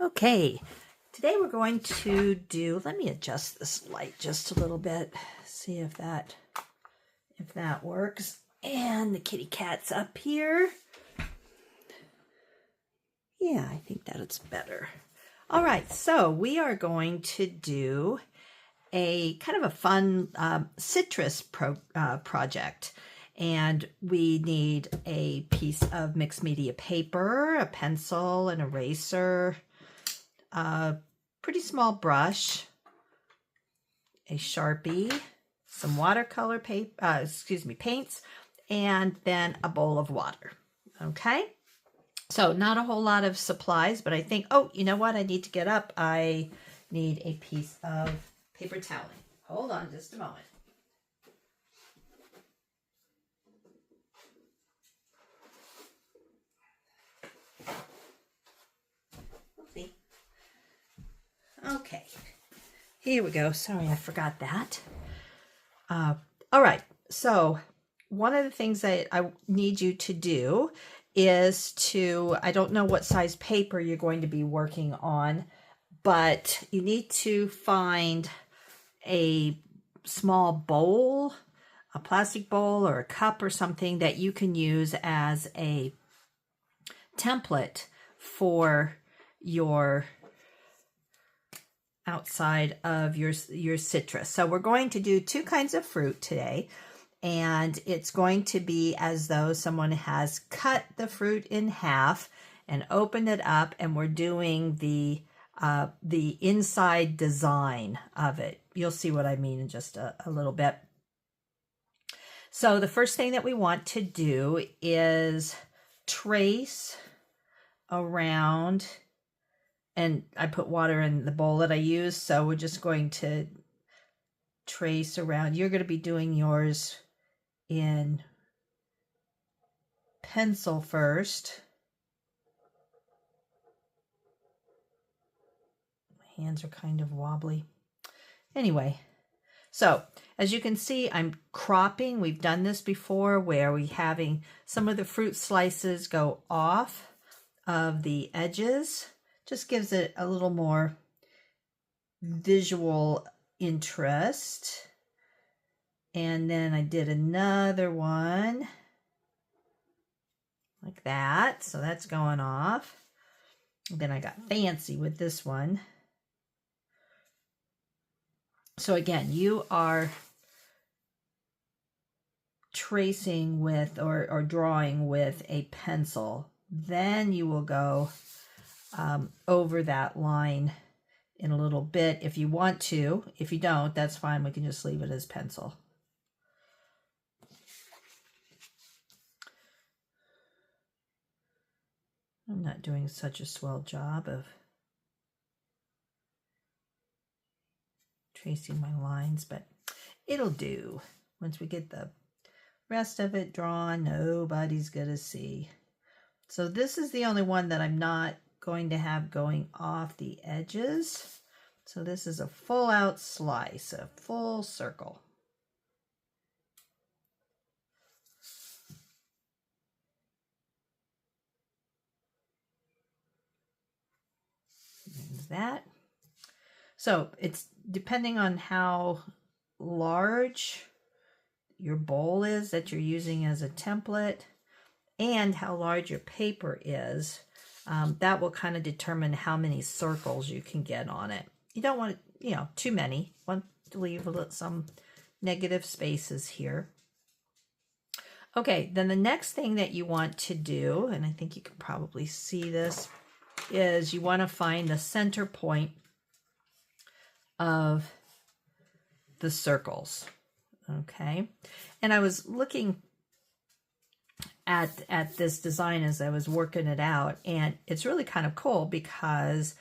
Okay, today we're going to do, let me adjust this light just a little bit, see if that works. And the kitty cat's up here. Yeah, I think that it's better. All right, so we are going to do a kind of a fun citrus project. And we need a piece of mixed media paper, a pencil, an eraser, a pretty small brush, a Sharpie, some watercolor paints, and then a bowl of water. Okay, so not a whole lot of supplies, but I think, oh, you know what? I need to get up. I need a piece of paper toweling. Hold on just a moment. Okay, here we go. Sorry, I forgot that. All right, so one of the things that I need you to do is to, I don't know what size paper you're going to be working on, but you need to find a small bowl, a plastic bowl or a cup or something that you can use as a template for your outside of your citrus. So we're going to do two kinds of fruit today, and it's going to be as though someone has cut the fruit in half and opened it up, and we're doing the inside design of it. You'll see what I mean in just a little bit. So the first thing that we want to do is trace around, and I put water in the bowl that I use, so we're just going to trace around. You're going to be doing yours in pencil first. My hands are kind of wobbly. Anyway, so as you can see, I'm cropping. We've done this before where we're having some of the fruit slices go off of the edges. Just gives it a little more visual interest. And then I did another one like that. So that's going off. And then I got fancy with this one. So again, you are tracing with or drawing with a pencil. Then you will go over that line in a little bit if you want to. If you don't, that's fine. We can just leave it as pencil. I'm not doing such a swell job of tracing my lines, but it'll do. Once we get the rest of it drawn, nobody's gonna see. So this is the only one that I'm not going to have going off the edges. So this is a full out slice, a full circle. And that. So it's depending on how large your bowl is that you're using as a template and how large your paper is. That will kind of determine how many circles you can get on it. You don't want, too many. Want to leave some negative spaces here. Okay, then the next thing that you want to do, and I think you can probably see this, is you want to find the center point of the circles. Okay, and I was looking at this design as I was working it out, and it's really kind of cool because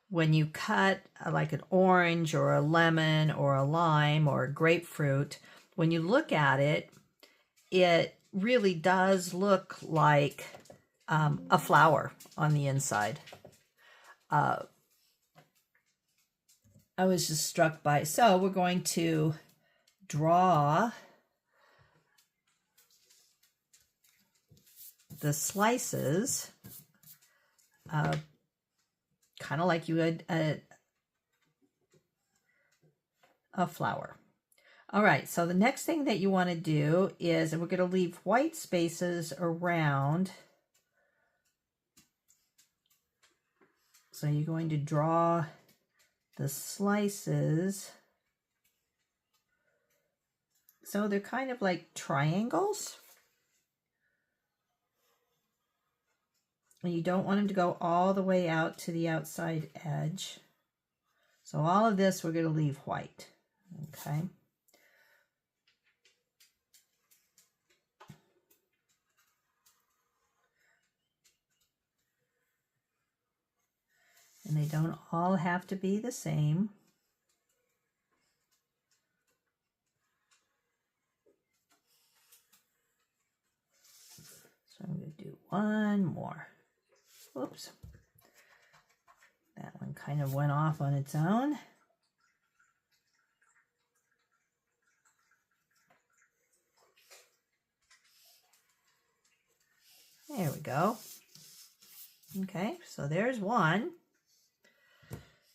when you cut like an orange or a lemon or a lime or a grapefruit, when you look at it, it really does look like a flower on the inside. I was just struck by, so we're going to draw the slices kind of like you would a flower. All right, so the next thing that you want to do is, we're going to leave white spaces around. So you're going to draw the slices. So they're kind of like triangles. And you don't want them to go all the way out to the outside edge. So all of this we're going to leave white. Okay. And they don't all have to be the same. So I'm going to do one more. Oops. That one kind of went off on its own. There we go. Okay, so there's one.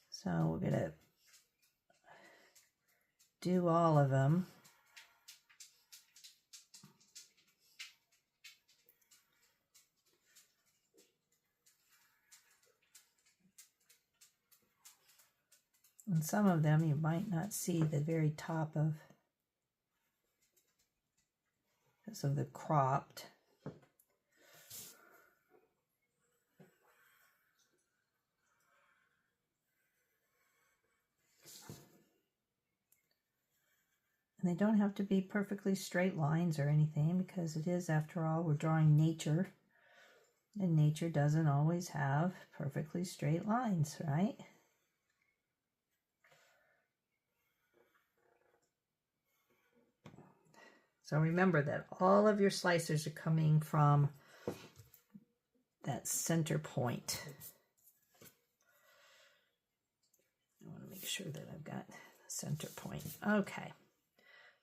So we're going to do all of them. And some of them you might not see the very top of, because of the cropped. And they don't have to be perfectly straight lines or anything, because it is, after all, we're drawing nature. And nature doesn't always have perfectly straight lines, right? So remember that all of your slicers are coming from that center point. I want to make sure that I've got the center point. Okay,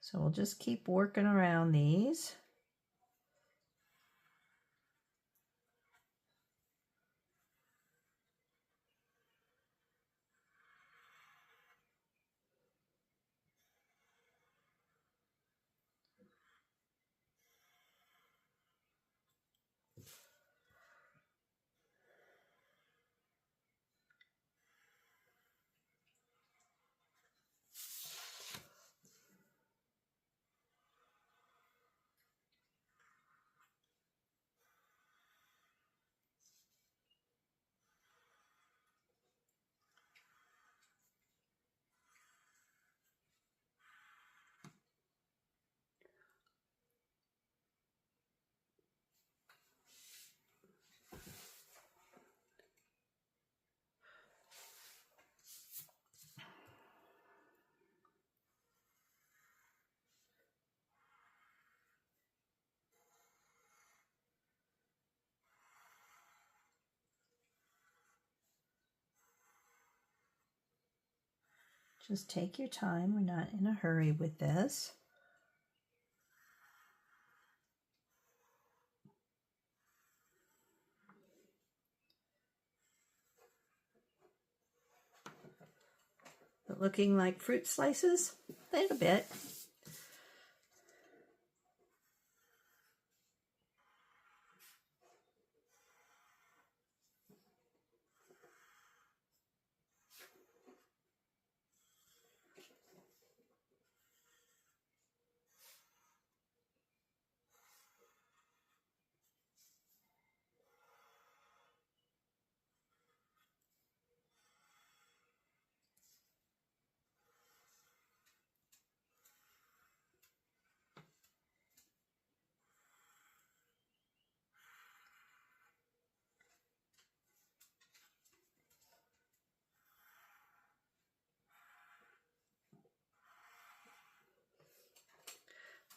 so we'll just keep working around these. Just take your time. We're not in a hurry with this. But looking like fruit slices? A little bit.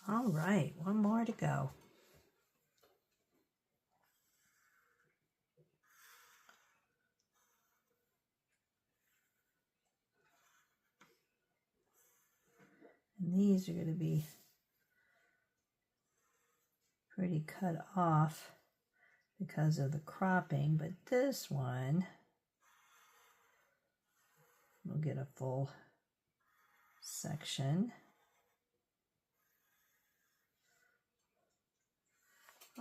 All right, one more to go. And these are going to be pretty cut off because of the cropping, but this one We'll get a full section.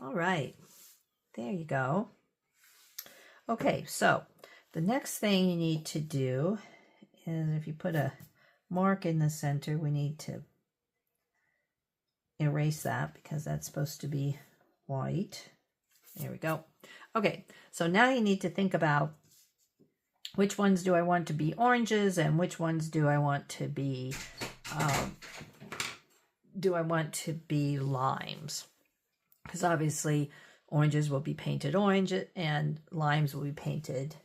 All right, there you go. Okay, so the next thing you need to do is, if you put a mark in the center, we need to erase that because that's supposed to be white. There we go. Okay, so now you need to think about which ones do I want to be oranges and which ones do I want to be limes? Because obviously oranges will be painted orange and limes will be painted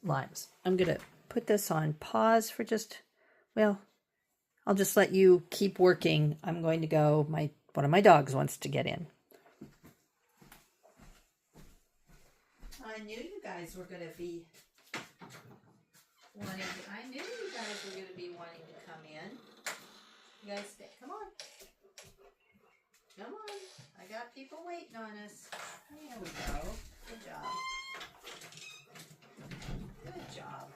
limes. I'm going to put this on pause for just, well, I'll just let you keep working. I'm going to go, one of my dogs wants to get in. I knew you guys were going to be wanting to come in. You guys stay. Come on. Come on. I got people waiting on us. There we go. Good job. Good job.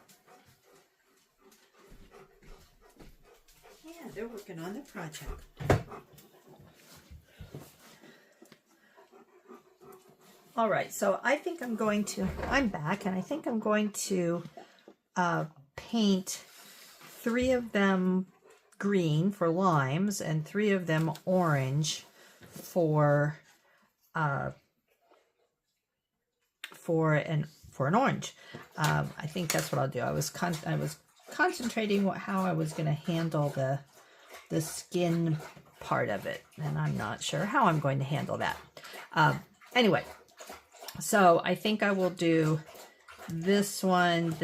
Yeah, they're working on the project. All right, so I think I'm back, and I think I'm going to paint 3 of them green for limes and 3 of them orange for an orange. I think that's what I'll do. I was concentrating how I was going to handle the skin part of it, and I'm not sure how I'm going to handle that. Anyway, so I think I will do this one,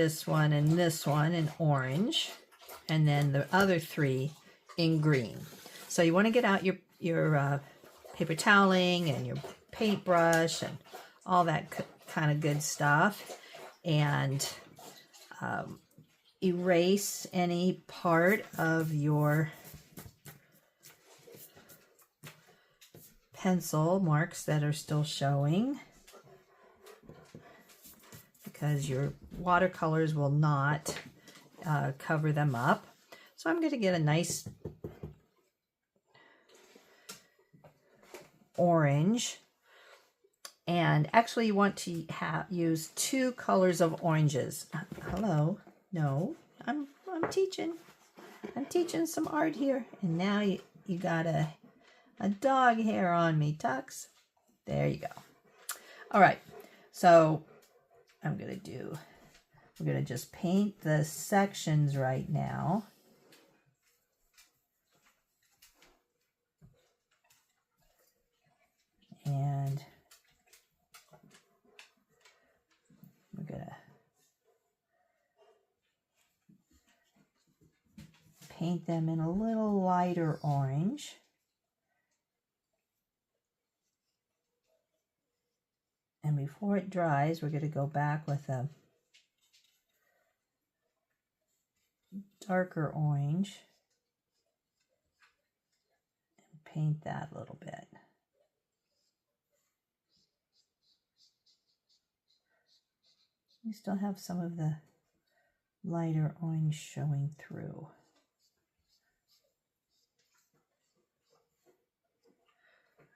and this one in orange, and then the other 3 in green. So you want to get out your paper toweling and your paintbrush and all that kind of good stuff, and erase any part of your pencil marks that are still showing, because your watercolors will not cover them up. So I'm going to get a nice orange, and actually you want to use 2 colors of oranges. Hello, no, I'm teaching some art here, and now you got a dog hair on me, Tux. There you go. All right, so we're gonna just paint the sections right now. And we're gonna paint them in a little lighter orange. And before it dries, we're going to go back with a darker orange and paint that a little bit. You still have some of the lighter orange showing through.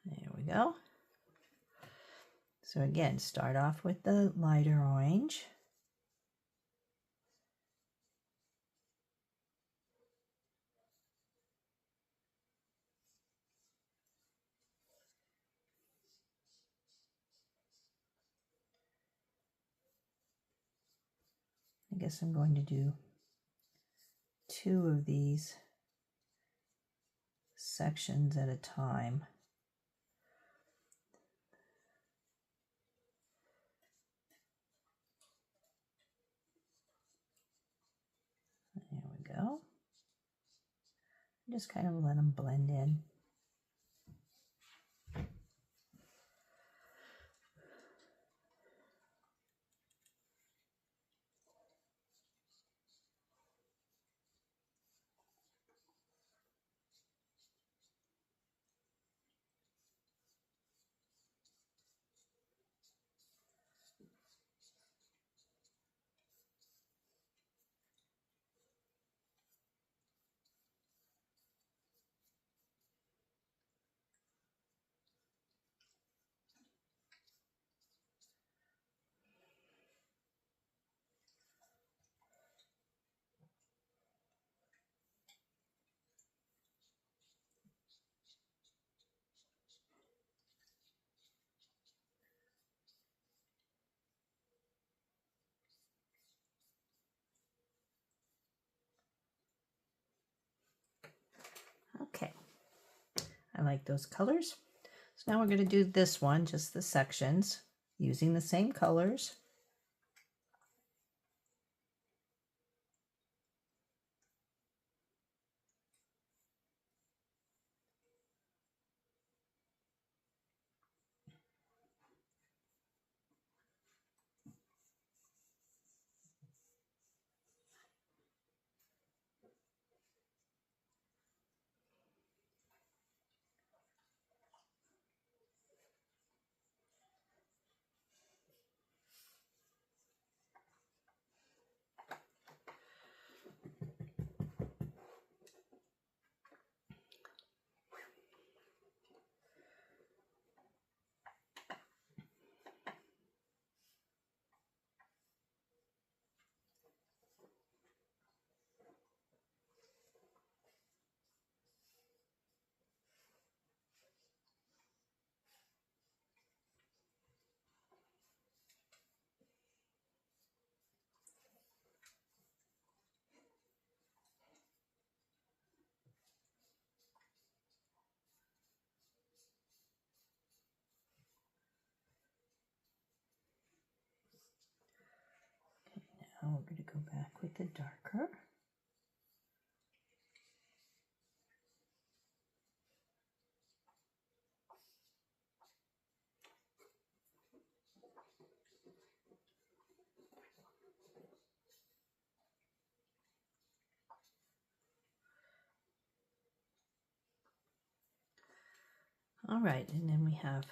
There we go. So again, start off with the lighter orange. I guess I'm going to do 2 of these sections at a time. There we go. Just kind of let them blend in. I like those colors. So now we're going to do this one, just the sections, using the same colors. Now we're going to go back with the darker. All right, and then we have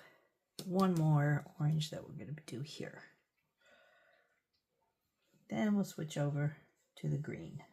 one more orange that we're going to do here. Then we'll switch over to the green.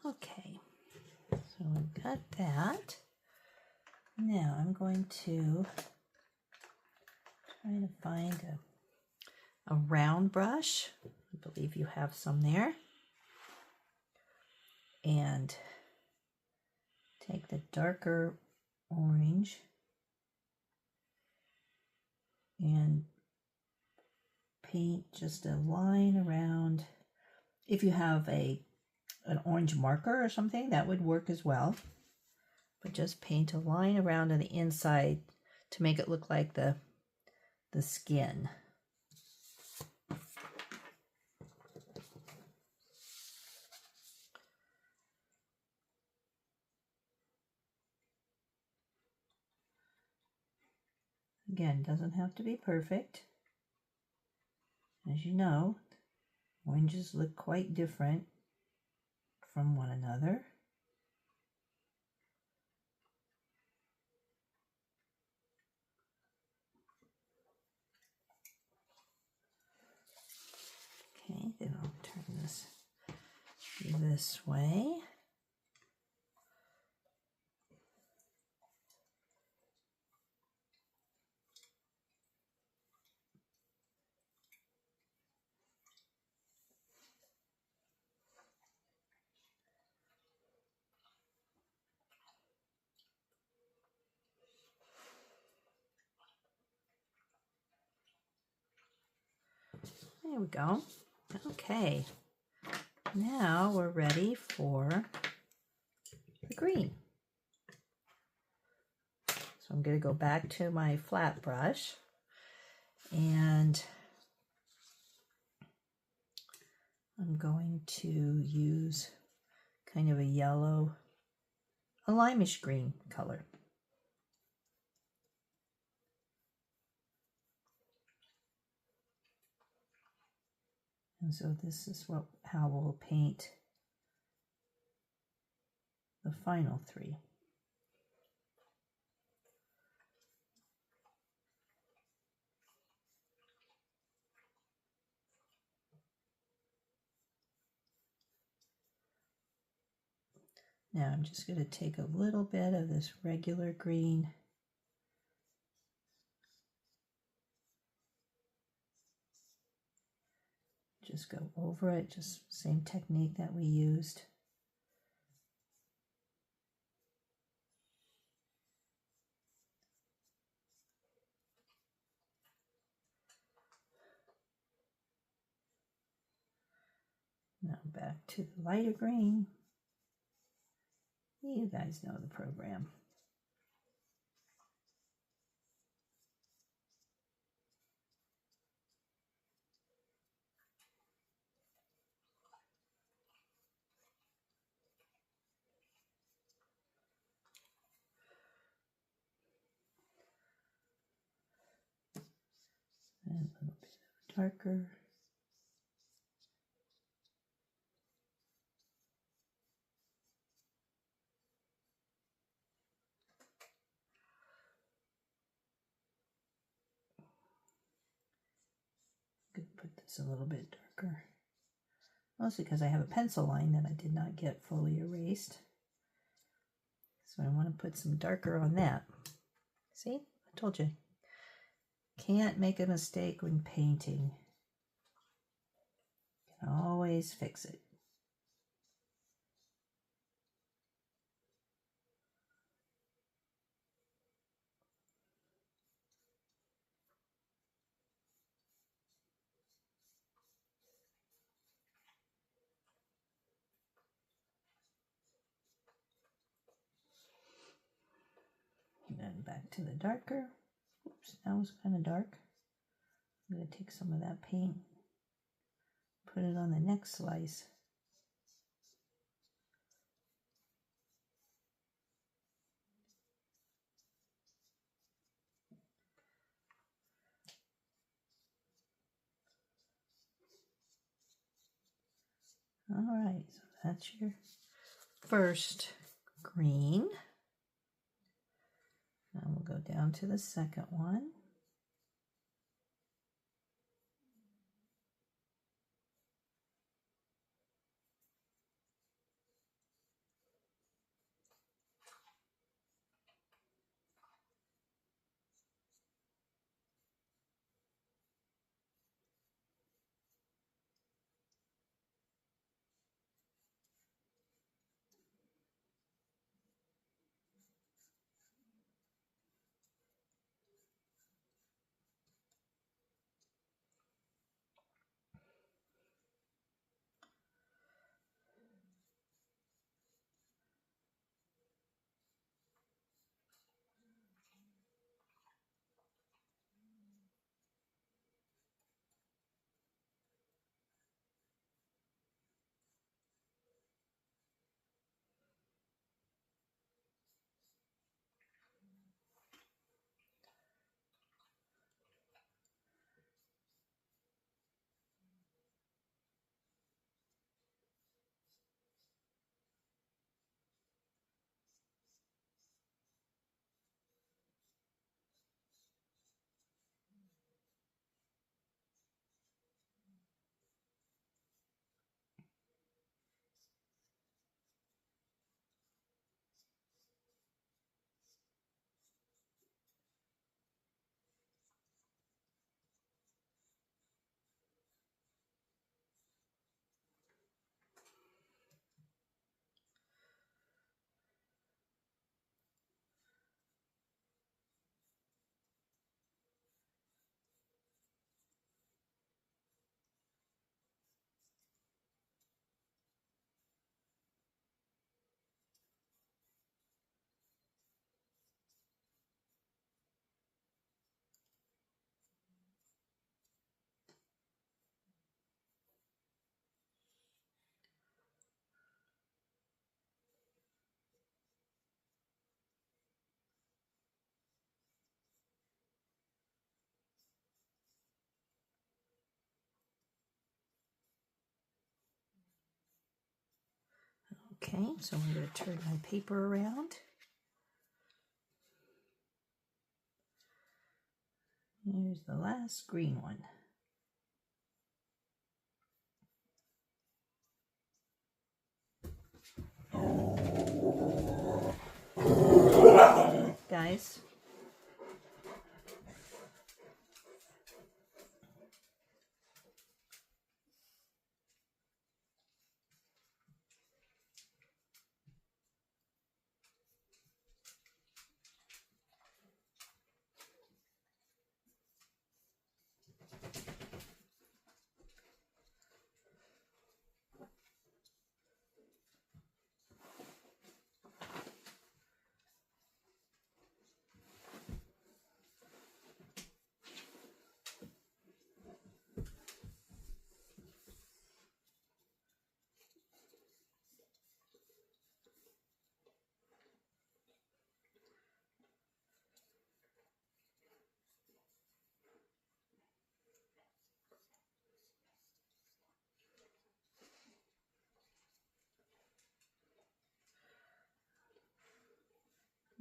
Okay, so we've got that. Now I'm going to try to find a round brush. I believe you have some there. And take the darker orange and paint just a line around. If you have an orange marker or something, that would work as well. But just paint a line around on the inside to make it look like the skin. Again, doesn't have to be perfect. As you know, oranges look quite different from one another. Okay, then I'll turn this way. There we go. Okay, now we're ready for the green. So I'm going to go back to my flat brush and I'm going to use kind of a yellow, a limeish green color. And so this is how we'll paint the final three. Now I'm just going to take a little bit of this regular green just go over it, just same technique that we used. Now back to the lighter green. You guys know the program. And a little bit darker. I'm going to put this a little bit darker. Mostly because I have a pencil line that I did not get fully erased. So I want to put some darker on that. See? I told you. Can't make a mistake when painting. You can always fix it. And then back to the darker. Oops, that was kind of dark. I'm going to take some of that paint, put it on the next slice. All right, so that's your first green. Now we'll go down to the second one. Okay, so I'm going to turn my paper around. Here's the last green one. Guys.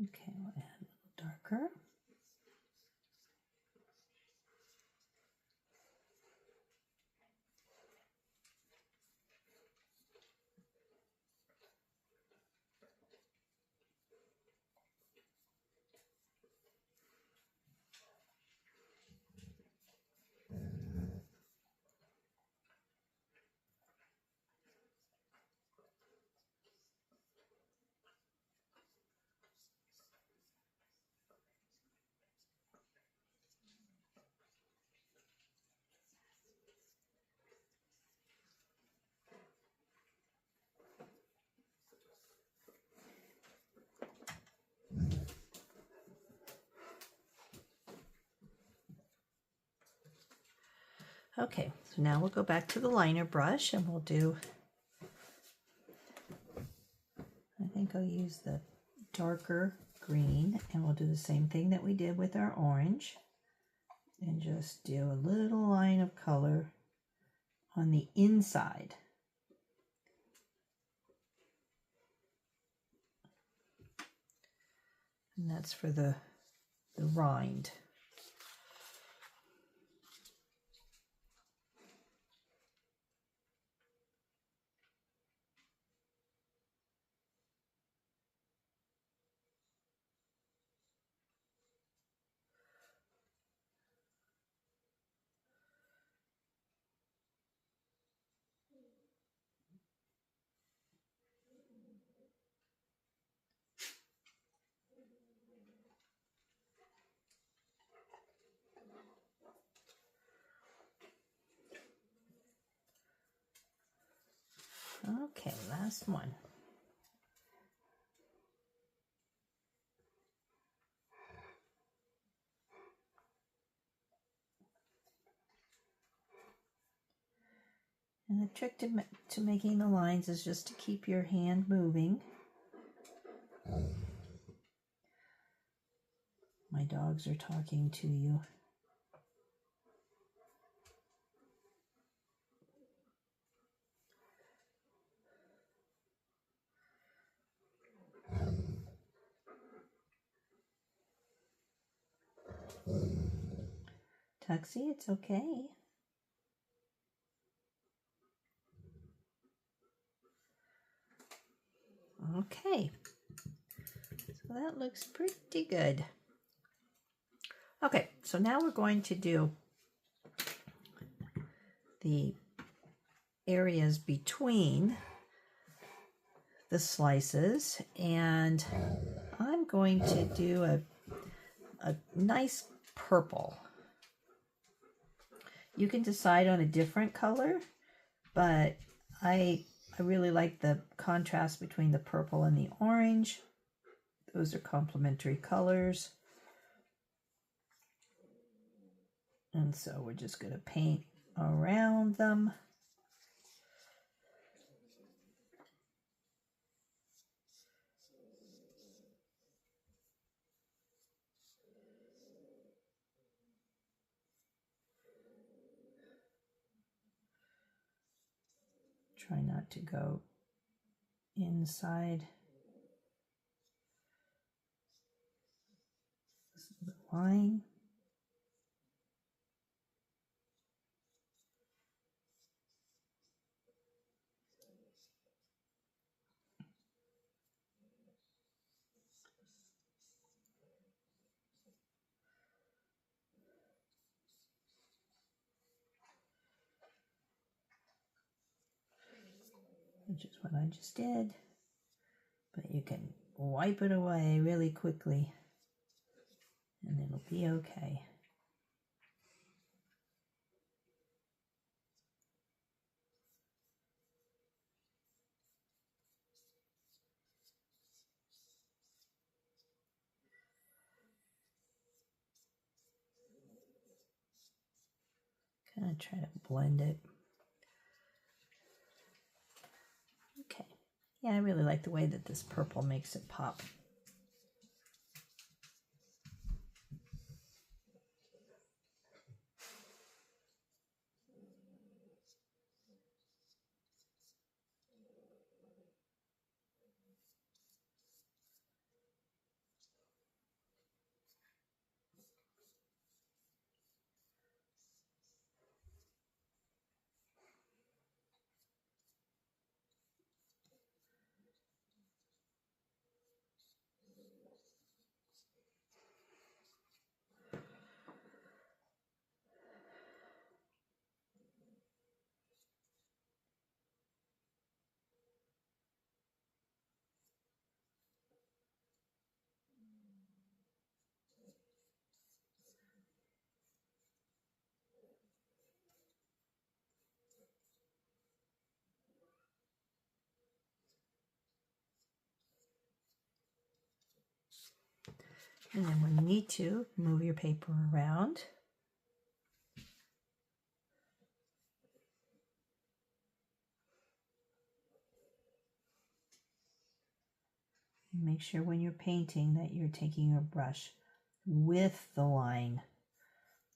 Okay, we'll add a little darker. Okay, so now we'll go back to the liner brush and we'll do, I think I'll use the darker green, and we'll do the same thing that we did with our orange and just do a little line of color on the inside. And that's for the rind. Okay, last one. And the trick to making the lines is just to keep your hand moving. My dogs are talking to you. Tuxie, it's okay. Okay, so that looks pretty good. Okay, so now we're going to do the areas between the slices, and I'm going to do a nice purple. You can decide on a different color, but I really like the contrast between the purple and the orange. Those are complementary colors. And so we're just going to paint around them. Try not to go inside the line. Which is what I just did, but you can wipe it away really quickly and it'll be okay. Kind of try to blend it. Okay. Yeah, I really like the way that this purple makes it pop. And then when you need to, move your paper around. And make sure when you're painting that you're taking your brush with the line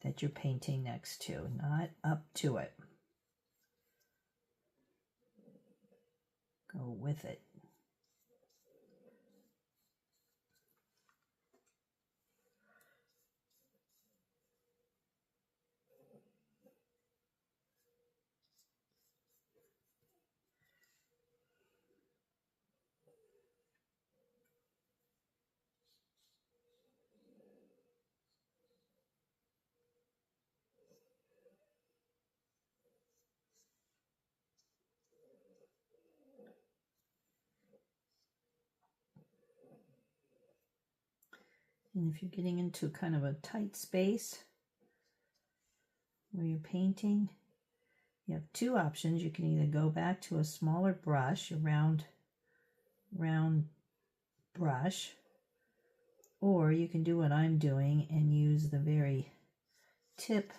that you're painting next to, not up to it. Go with it. And if you're getting into kind of a tight space where you're painting, you have two options. You can either go back to a smaller brush, a round brush, or you can do what I'm doing and use the very tip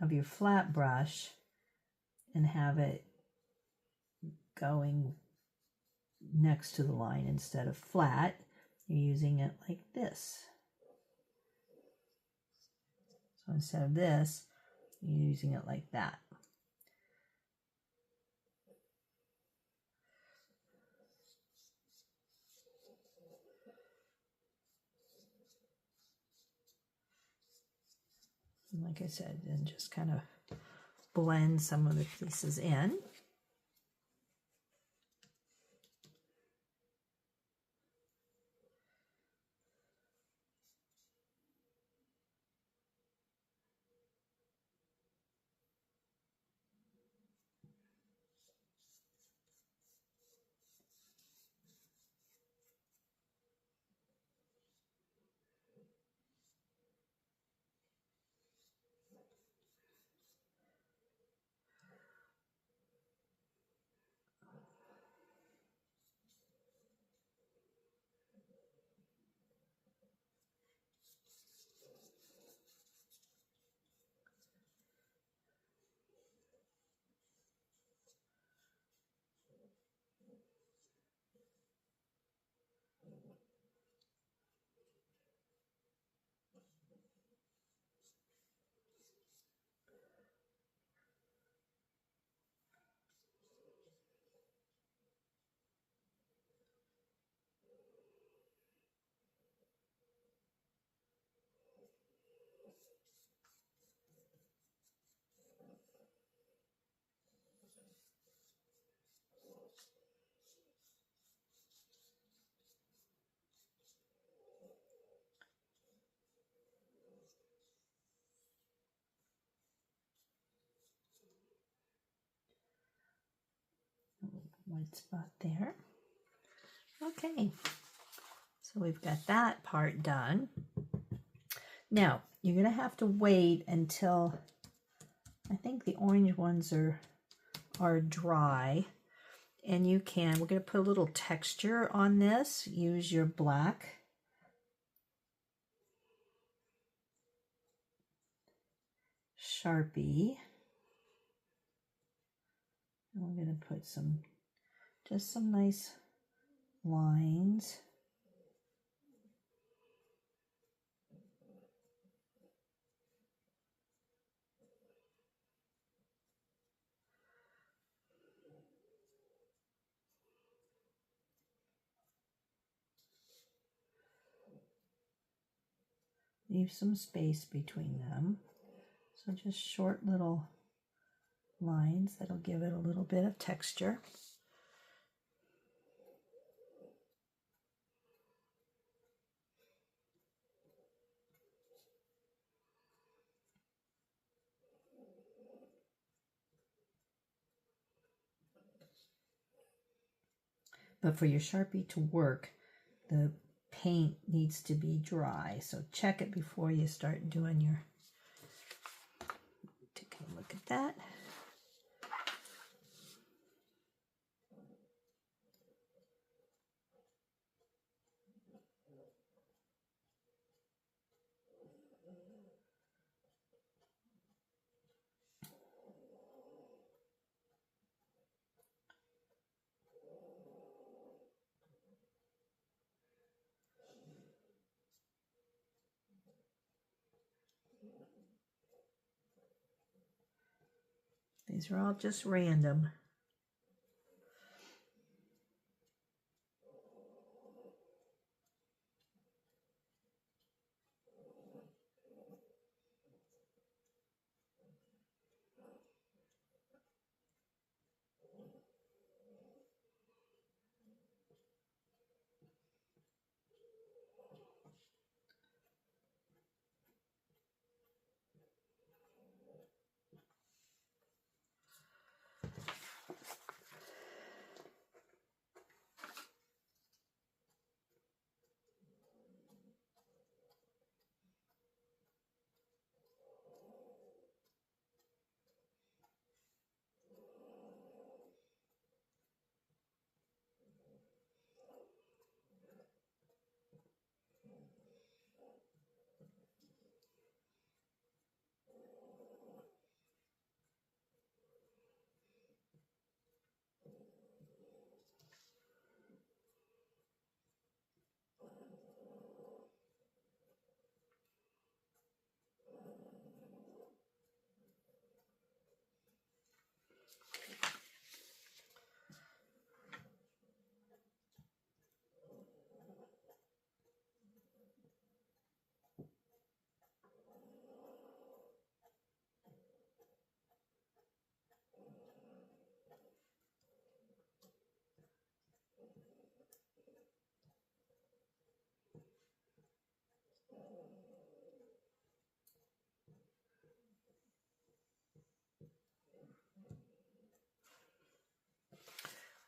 of your flat brush and have it going next to the line instead of flat. You're using it like this. So instead of this, you're using it like that. And like I said, and just kind of blend some of the pieces in. white spot there. Okay, so we've got that part done. Now, you're going to have to wait until, I think the orange ones are dry. And we're going to put a little texture on this. Use your black. Sharpie. And we're going to put just some nice lines. Leave some space between them. So just short little lines that'll give it a little bit of texture. But for your Sharpie to work, the paint needs to be dry. So check it before you start doing your, take a look at that. These are all just random.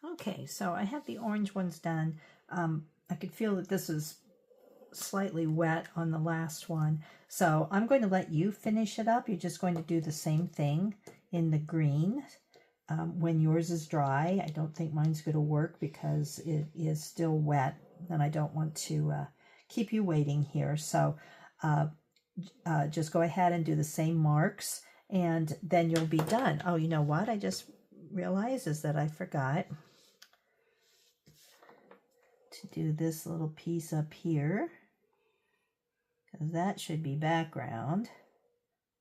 Okay, so I have the orange ones done. I could feel that this is slightly wet on the last one. So I'm going to let you finish it up. You're just going to do the same thing in the green when yours is dry. I don't think mine's going to work because it is still wet, and I don't want to keep you waiting here. So just go ahead and do the same marks, and then you'll be done. Oh, you know what? I just realized is that I forgot to do this little piece up here, because that should be background.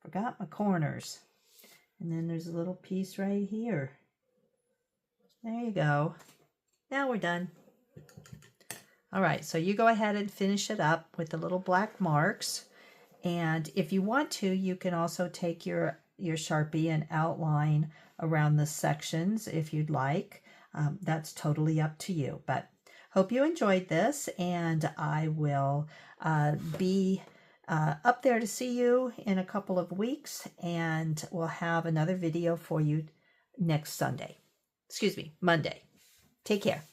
Forgot my corners. And then there's a little piece right here. There you go. Now we're done. All right, so you go ahead and finish it up with the little black marks. And if you want to, you can also take your Sharpie and outline around the sections if you'd like. That's totally up to you. But hope you enjoyed this, and I will be up there to see you in a couple of weeks, and we'll have another video for you next Sunday. Excuse me, Monday. Take care.